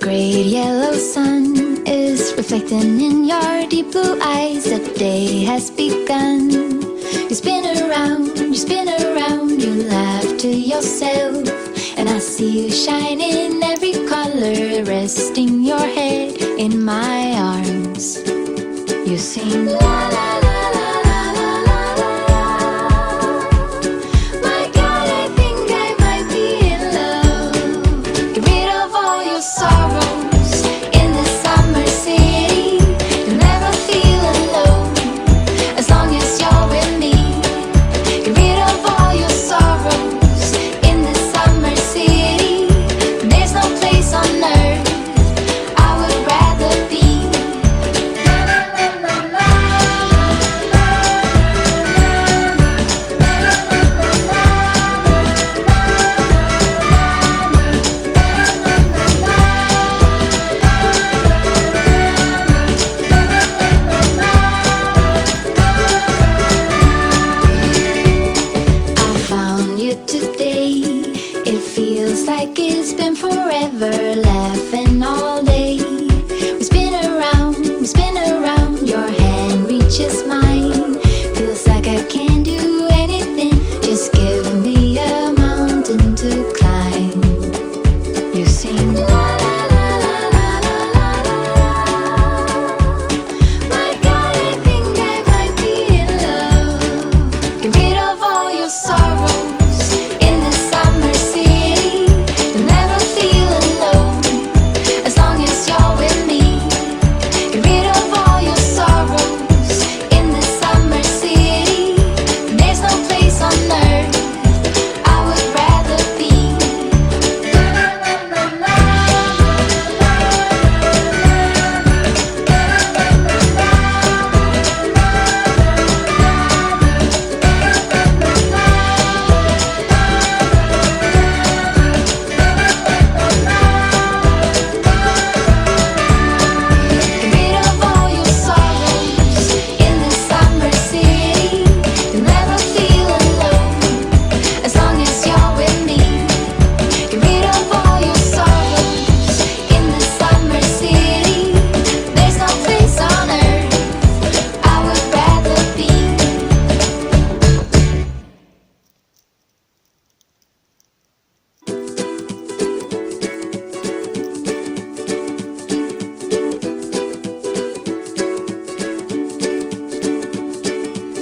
great yellow sun is reflecting in your deep blue eyes. The day has begun. You spin around, you laugh to yourself. And I see you shine in every color, resting your head in my arms. You sing la la la.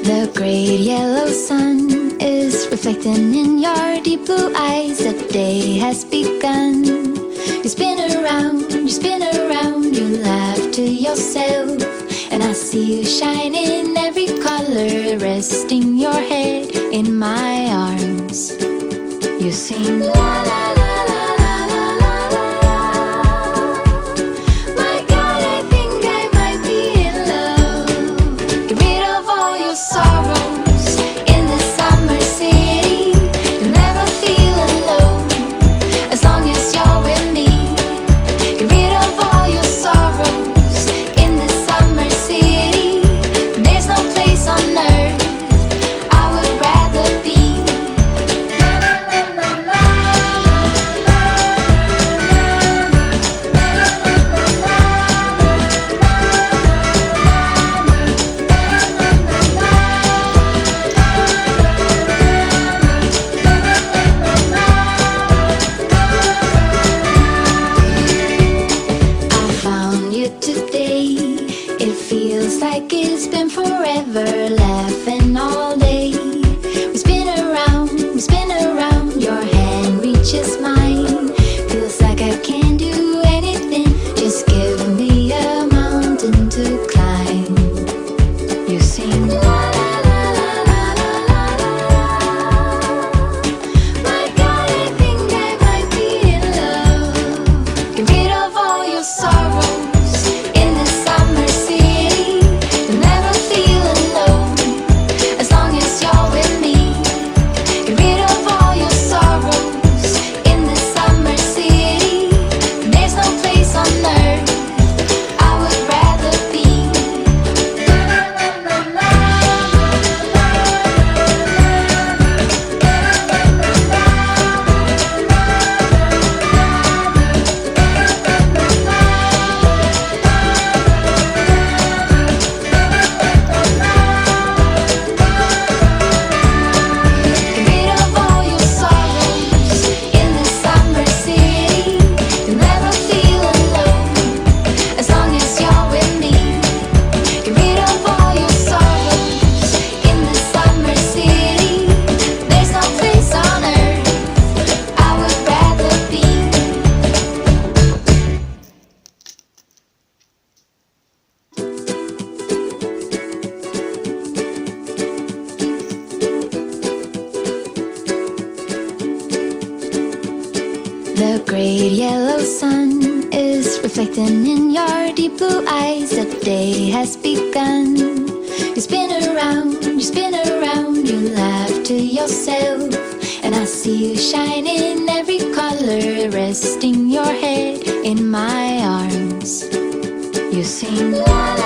The great yellow sun is reflecting in your deep blue eyes. The day has begun. You spin around, you laugh to yourself. And I see you shine in every color, resting your head in my arms. You sing la la la. In this great yellow sun is reflecting in your deep blue eyes. The day has begun. You spin around, you laugh to yourself. And I see you shine in every color, resting your head in my arms. You sing la